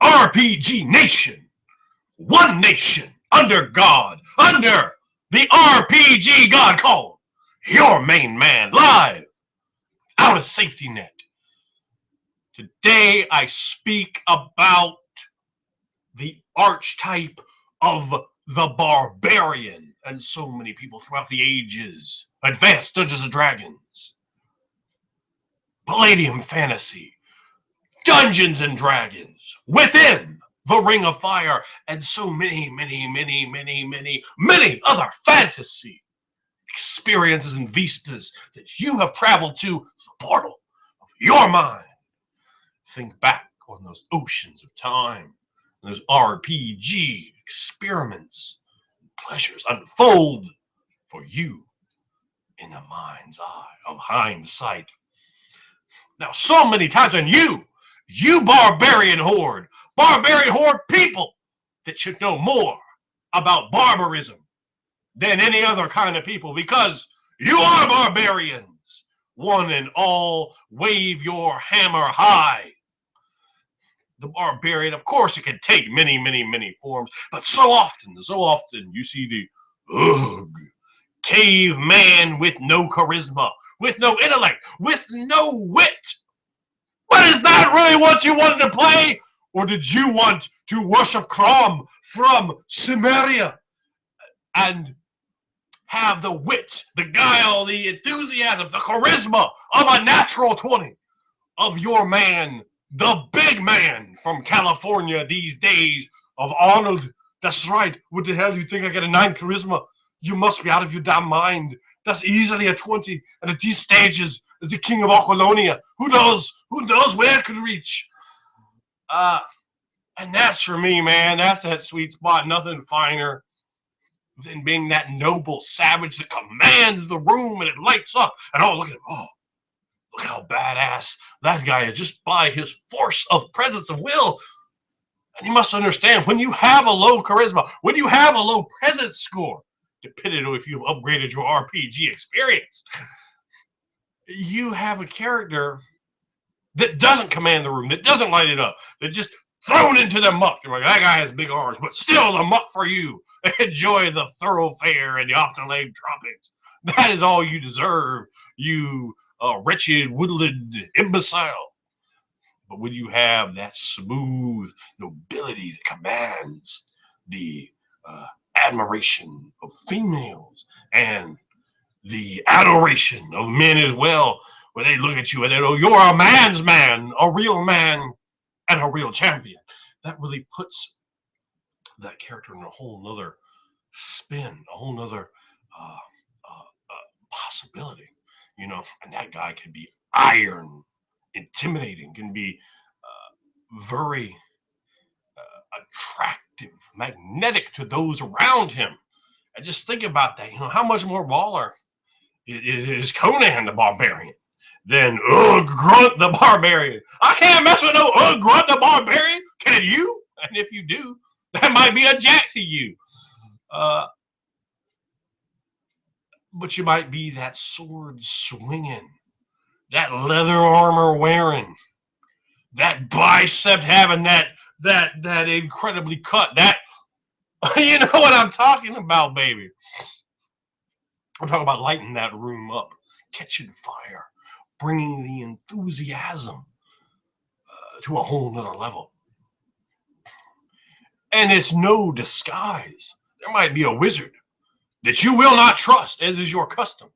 RPG Nation. One nation under God, under the RPG God called your main man, live out of safety net. Today I speak about the archetype of the barbarian, and so many people throughout the ages. Advanced Dungeons and Dragons, Palladium Fantasy, Dungeons and Dragons, Within the Ring of Fire, and so many other fantasy experiences and vistas that you have traveled to the portal of your mind. Think back on those oceans of time, those RPG experiments, pleasures unfold for you in the mind's eye of hindsight. Now, so many times when you barbarian horde people that should know more about barbarism than any other kind of people, because you are barbarians. One and all, wave your hammer high. The barbarian, of course, it can take many forms, but so often you see the caveman with no charisma, with no intellect, with no wit. But is that really what you wanted to play? Or did you want to worship Crom from Cimmeria and have the wit, the guile, the enthusiasm, the charisma of a natural 20 of your man, the big man from California these days, of Arnold? That's right. What the hell, you think I got a 9 charisma? You must be out of your damn mind. That's easily a 20, and at these stages, as the king of Aquilonia, who knows where it could reach. And that's for me, man. That's that sweet spot. Nothing finer than being that noble savage that commands the room and it lights up. And look at how badass that guy is, just by his force of presence of will. And you must understand, when you have a low charisma, when you have a low presence score, depending on if you've upgraded your RPG experience, you have a character that doesn't command the room, that doesn't light it up, that just thrown into the muck. You're like, that guy has big arms, but still the muck for you. Enjoy the thoroughfare and the optimal droppings. That is all you deserve, you wretched woodland imbecile. But when you have that smooth nobility that commands the admiration of females and the adoration of men as well, where they look at you and they know you're a man's man, a real man, and a real champion, that really puts that character in a whole nother spin, a whole nother possibility, and that guy can be iron, intimidating, can be very attractive, magnetic to those around him. And just think about that. How much more baller is Conan the Barbarian than Grunt the Barbarian? I can't mess with no Grunt the Barbarian. Can you? And if you do, that might be a jack to you. But you might be that sword swinging, that leather armor wearing, that bicep having, that incredibly cut, that, you know what I'm talking about, baby. I'm talking about lighting that room up, catching fire, bringing the enthusiasm to a whole nother level. And it's no disguise. There might be a wizard that you will not trust, as is your custom.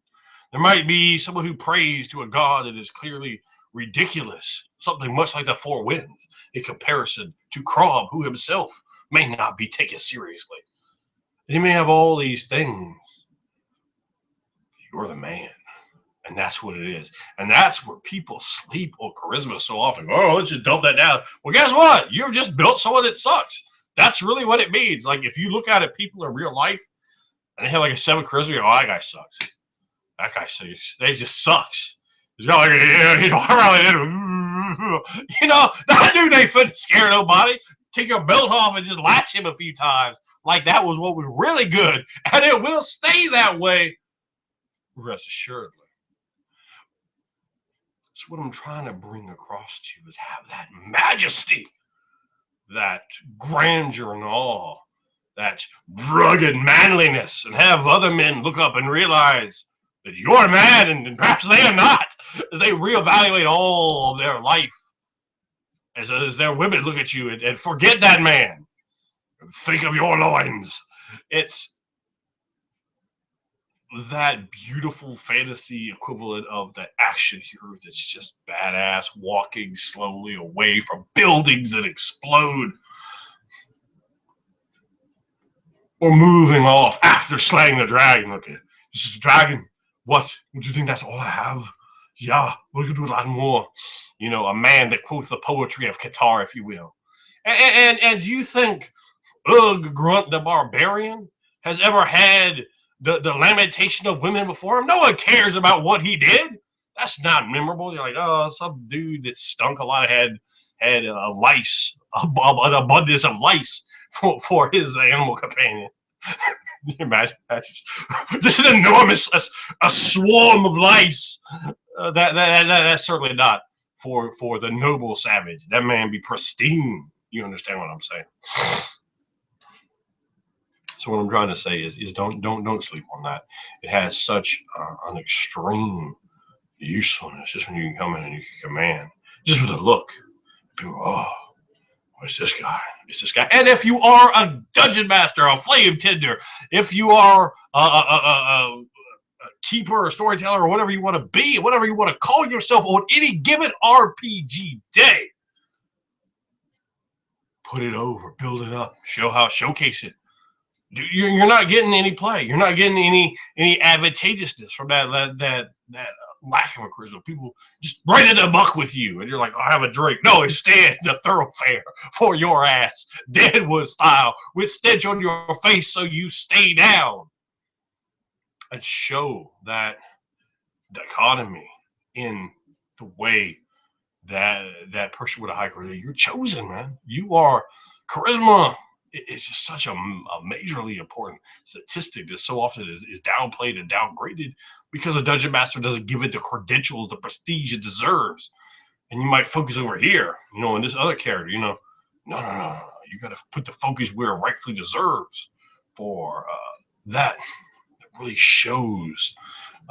There might be someone who prays to a god that is clearly ridiculous, something much like the Four Winds, in comparison to Krob, who himself may not be taken seriously. He may have all these things. You're the man. And that's what it is. And that's where people sleep on charisma so often. Oh, let's just dump that down. Well, guess what? You've just built someone that sucks. That's really what it means. Like, if you look at people in real life and they have like a 7 charisma, you go, that guy sucks. That guy sucks. They just sucks. He's got like, that dude ain't finna scare nobody. Take your belt off and just latch him a few times. Like that was what was really good. And it will stay that way, rest assuredly. So what I'm trying to bring across to you is have that majesty that grandeur and awe, that rugged manliness, and have other men look up and realize that you're a man and perhaps they are not, as they reevaluate all of their life, as their women look at you and forget that man, and think of your loins. It's that beautiful fantasy equivalent of the action hero that's just badass, walking slowly away from buildings that explode, or moving off after slaying the dragon. Okay, this is a dragon. What? Do you think that's all I have? Yeah, we could do a lot more. You know, a man that quotes the poetry of Qatar, if you will. And do you think Grunt the Barbarian has ever had the lamentation of women before him? No one cares about what he did. That's not memorable. You're like, oh, some dude that stunk a lot, had lice, an abundance of lice for his animal companion. Can you imagine that? Just an enormous a swarm of lice. That's certainly not for the noble savage. That man be pristine. You understand what I'm saying? So what I'm trying to say is don't sleep on that. It has such an extreme usefulness. Just when you can come in and you can command, just with a look, people, oh, what's this guy? It's this guy. And if you are a dungeon master, a flame tender, if you are a keeper or storyteller or whatever you want to be, whatever you want to call yourself on any given RPG day, put it over, build it up, showcase it. You're not getting any play. You're not getting any advantageousness from that lack of a charisma. People just right in the muck with you, and you're like, "I'll have a drink." No, instead, the thoroughfare for your ass, Deadwood style, with stench on your face, so you stay down, and show that dichotomy in the way that person with a high charisma. You're chosen, man. You are charisma. It's just such a majorly important statistic that so often is downplayed and downgraded because the dungeon master doesn't give it the credentials, the prestige it deserves. And you might focus over here, in this other character, no. You got to put the focus where it rightfully deserves for that. It really shows,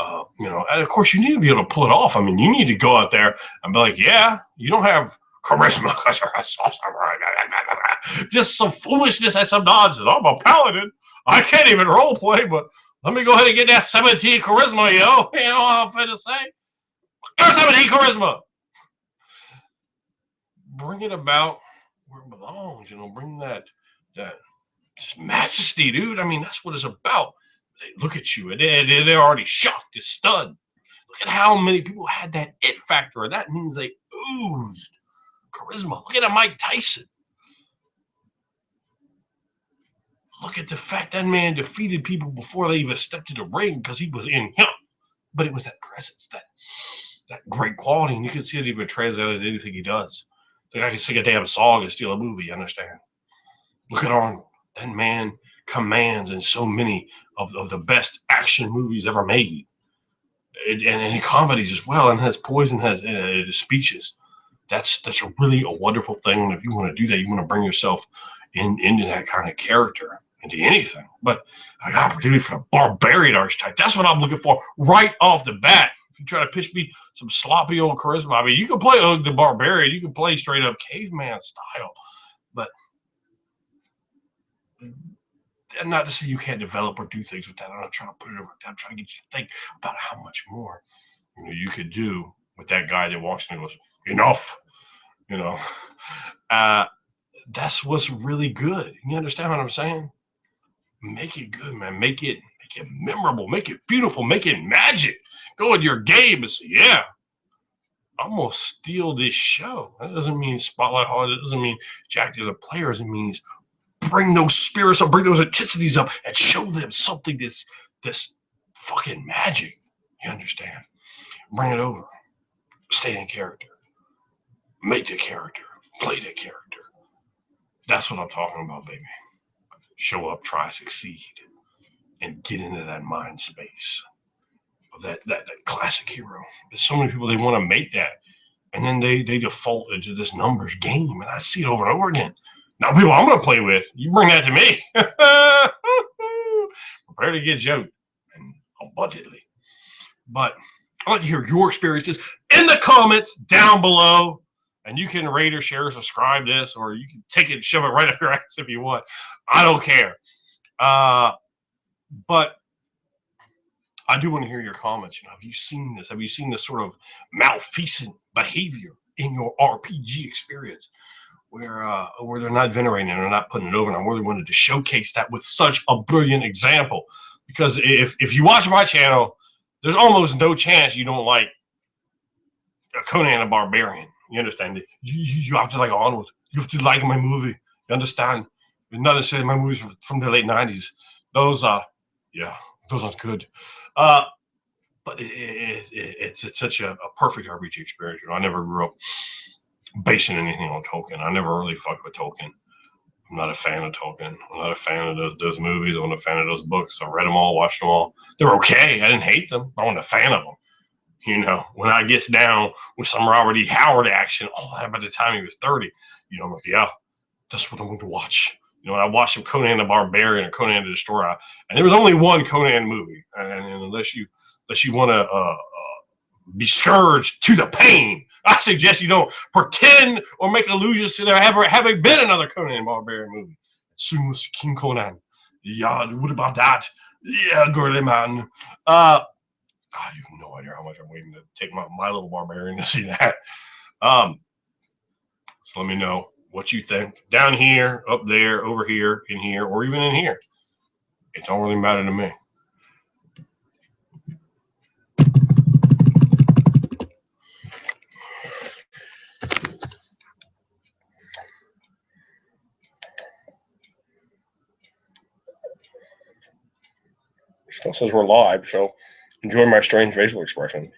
and of course you need to be able to pull it off. I mean, you need to go out there and be like, yeah, you don't have charisma because you're a sorcerer. Just some foolishness and some nonsense. I'm a paladin. I can't even role play, but let me go ahead and get that 17 charisma, yo. You know what I'm finna say? Got 17 charisma. Bring it about where it belongs. Bring that just majesty, dude. I mean, that's what it's about. They look at you and they're already shocked, they're stunned. Look at how many people had that it factor. That means they oozed charisma. Look at Mike Tyson. Look at the fact that man defeated people before they even stepped in the ring because he was in him. But it was that presence, that great quality, and you can see it even translated to anything he does. The guy can sing a damn song and steal a movie, you understand? Look at Arnold. That man commands in so many of the best action movies ever made. And in comedies as well, and has poison, has his speeches. That's a wonderful thing. And if you want to do that, you want to bring yourself into that kind of character, into anything. But I got particularly for the barbarian archetype. That's what I'm looking for right off the bat. If you try to pitch me some sloppy old charisma, I mean, you can play the barbarian, you can play straight up caveman style, but not to say you can't develop or do things with that. I'm not trying to put it over. I'm trying to get you to think about how much more you could do with that guy that walks in and goes, enough. That's what's really good. You understand what I'm saying? Make it good, man. Make it memorable. Make it beautiful. Make it magic. Go in your game and say, yeah, I'm gonna steal this show. That doesn't mean spotlight hard. It doesn't mean Jack as a player. It means bring those spirits up, bring those intensities up, and show them something this fucking magic. You understand? Bring it over. Stay in character. Make the character. Play the character. That's what I'm talking about, baby. Show up, try, succeed, and get into that mind space of that classic hero. There's so many people, they want to make that, and then they default into this numbers game, and I see it over and over again. Now, people I'm going to play with, you bring that to me. Prepare to get joked, and abundantly. But I'd like to hear your experiences in the comments down below. And you can rate or share or subscribe this, or you can take it and shove it right up your ass if you want. I don't care. But I do want to hear your comments. Have you seen this? Have you seen this sort of malfeasant behavior in your RPG experience, where they're not venerating it, they're not putting it over? And I really wanted to showcase that with such a brilliant example, because if you watch my channel, there's almost no chance you don't like Conan the Barbarian. You understand it? You have to like Arnold. You have to like my movie. You understand? Not necessarily my movies from the late '90s. Those aren't good. But it's such a perfect RPG experience. I never grew up basing anything on Tolkien. I never really fucked with Tolkien. I'm not a fan of Tolkien. I'm not a fan of those movies. I'm not a fan of those books. I read them all, watched them all. They're okay. I didn't hate them. I wasn't a fan of them. You know, when I gets down with some Robert E. Howard action, by the time he was 30, I'm like, yeah, that's what I'm going to watch. When I watched some Conan the Barbarian or Conan the Destroyer, and there was only one Conan movie, and unless you want to be scourged to the pain, I suggest you don't pretend or make allusions to there having been another Conan the Barbarian movie. Soon was King Conan. Yeah, what about that? Yeah, girly man. God, you have no idea how much I'm waiting to take my little barbarian to see that. So let me know what you think. Down here, up there, over here, in here, or even in here. It don't really matter to me. Still says we're live, so enjoy my strange facial expression.